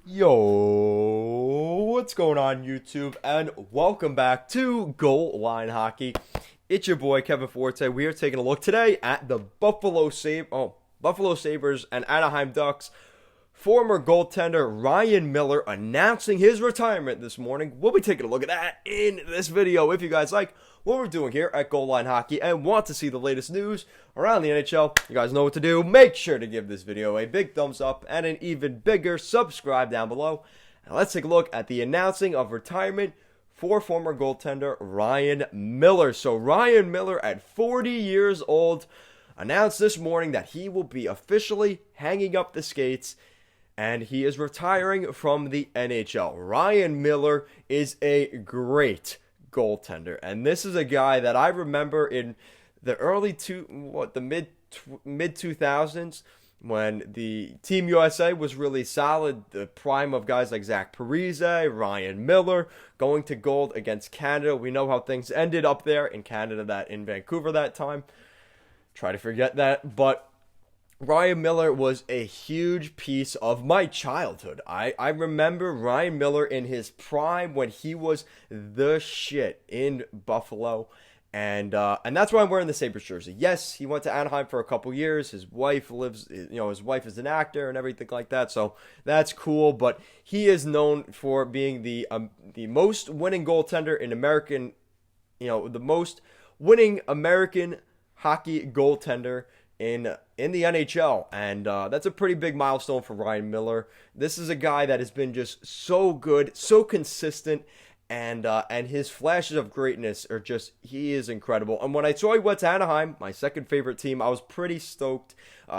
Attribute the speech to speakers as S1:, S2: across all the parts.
S1: Yo, what's going on YouTube? And welcome back to Goal Line Hockey. It's your boy Kevin Forte. We are taking a look today at the Buffalo Sabres and Anaheim Ducks. Former goaltender Ryan Miller announcing his retirement this morning. We'll be taking a look at that in this video. If you guys like what we're doing here at Goal Line Hockey and want to see the latest news around the NHL, you guys know what to do. Make sure to give this video a big thumbs up and an even bigger subscribe down below. Now let's take a look at the announcing of retirement for former goaltender Ryan Miller. So Ryan Miller, at 40 years old, announced this morning that he will be officially hanging up the skates and he is retiring from the NHL. Ryan Miller is a great goaltender, and this is a guy that I remember in the mid 2000s when the Team USA was really solid. The prime of guys like Zach Parise, Ryan Miller, going to gold against Canada. We know how things ended up there in Canada, in Vancouver that time. Try to forget that, but Ryan Miller was a huge piece of my childhood. I remember Ryan Miller in his prime when he was the shit in Buffalo. And that's why I'm wearing the Sabres jersey. Yes, he went to Anaheim for a couple years. His wife his wife is an actor and everything like that. So that's cool. But he is known for being the most winning goaltender in American, the most winning American hockey goaltender in the NHL, and that's a pretty big milestone for Ryan Miller. This is a guy that has been just so good, so consistent, and his flashes of greatness are he is incredible. And when I saw he went to Anaheim, my second favorite team, I was pretty stoked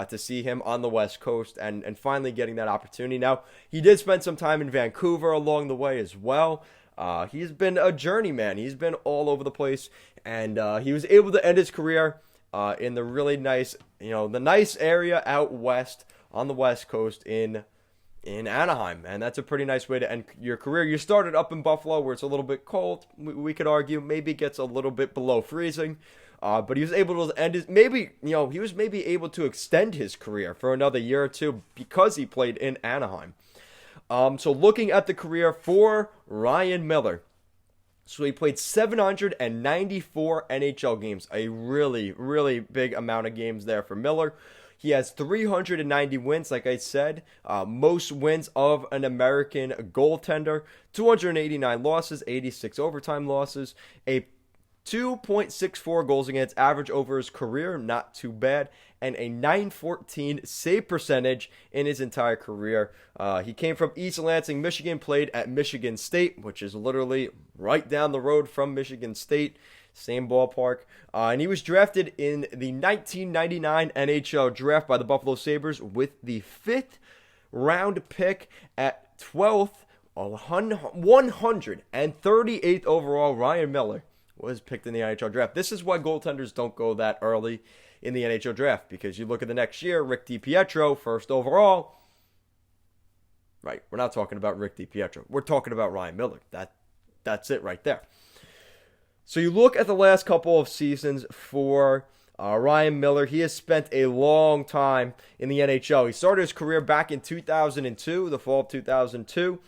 S1: to see him on the West Coast and finally getting that opportunity. Now, he did spend some time in Vancouver along the way as well. He's been a journeyman. He's been all over the place, and he was able to end his career in the really nice, the nice area out west on the West Coast in Anaheim. And that's a pretty nice way to end your career. You started up in Buffalo where it's a little bit cold. We could argue maybe it gets a little bit below freezing. But he was able to end he was maybe able to extend his career for another year or two because he played in Anaheim. So looking at the career for Ryan Miller, so he played 794 NHL games, a really, really big amount of games there for Miller. He has 390 wins, like I said, most wins of an American goaltender, 289 losses, 86 overtime losses, a 2.64 goals against average over his career, not too bad, and a .914 save percentage in his entire career. He came from East Lansing, Michigan, played at Michigan State, which is literally right down the road from Michigan State, same ballpark. And he was drafted in the 1999 NHL draft by the Buffalo Sabres with the 5th round pick at 12th, 138th overall. Ryan Miller was picked in the NHL draft. This is why goaltenders don't go that early in the NHL draft, because you look at the next year, Rick DiPietro, first overall. Right, we're not talking about Rick DiPietro. We're talking about Ryan Miller. That's it right there. So you look at the last couple of seasons for Ryan Miller. He has spent a long time in the NHL. He started his career back in 2002, the fall of 2002.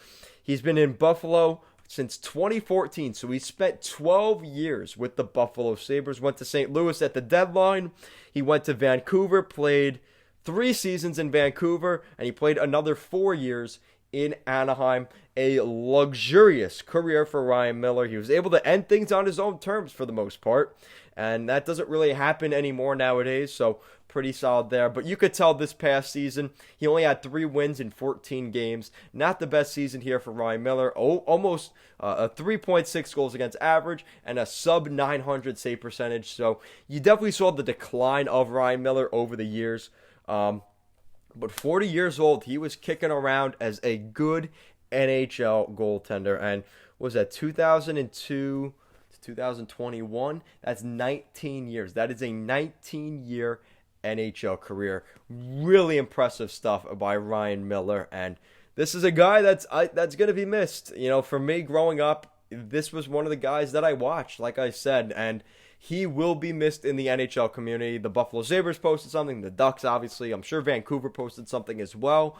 S1: He's been in Buffalo since 2014, so he spent 12 years with the Buffalo Sabres. Went to St. Louis at the deadline. He went to Vancouver, played 3 seasons in Vancouver, and he played another 4 years in Anaheim. A luxurious career for Ryan Miller. He was able to end things on his own terms for the most part, and that doesn't really happen anymore nowadays, so pretty solid there. But you could tell this past season, he only had 3 wins in 14 games. Not the best season here for Ryan Miller. Almost a 3.6 goals against average and a sub 900 save percentage. So you definitely saw the decline of Ryan Miller over the years. But 40 years old, he was kicking around as a good NHL goaltender. And was that 2002 to 2021? That's 19 years. That is a 19-year NHL career. Really impressive stuff by Ryan Miller, and this is a guy that's going to be missed. For me growing up, this was one of the guys that I watched, like I said, and he will be missed in the NHL community. The Buffalo Sabres posted something, the Ducks obviously, I'm sure Vancouver posted something as well.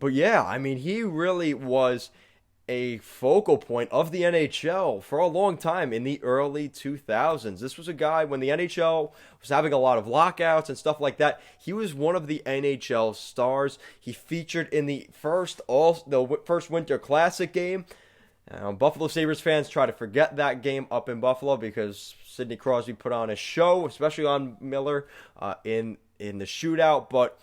S1: But yeah, I mean, he really was a focal point of the NHL for a long time in the early 2000s. This was a guy when the NHL was having a lot of lockouts and stuff like that. He was one of the NHL stars. He featured in the first Winter Classic game. Buffalo Sabres fans try to forget that game up in Buffalo because Sidney Crosby put on a show, especially on Miller in the shootout. But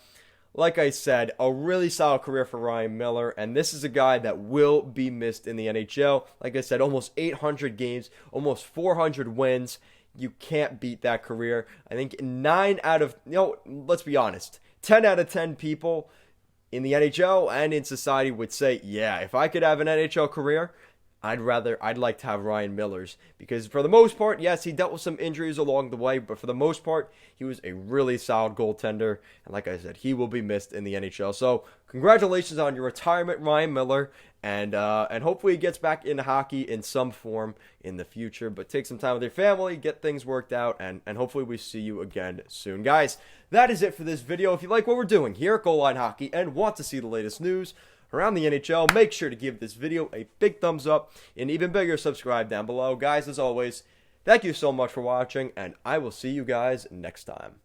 S1: like I said, a really solid career for Ryan Miller, and this is a guy that will be missed in the NHL. Like I said, almost 800 games, almost 400 wins. You can't beat that career. I think let's be honest, 10 out of 10 people in the NHL and in society would say, yeah, if I could have an NHL career, I'd like to have Ryan Miller's, because for the most part, yes, he dealt with some injuries along the way, but for the most part, he was a really solid goaltender, and like I said, he will be missed in the NHL. So congratulations on your retirement, Ryan Miller, and hopefully he gets back into hockey in some form in the future, but take some time with your family, get things worked out, and hopefully we see you again soon. Guys, that is it for this video. If you like what we're doing here at Goal Line Hockey and want to see the latest news around the NHL, make sure to give this video a big thumbs up and even bigger subscribe down below. Guys, as always, thank you so much for watching, and I will see you guys next time.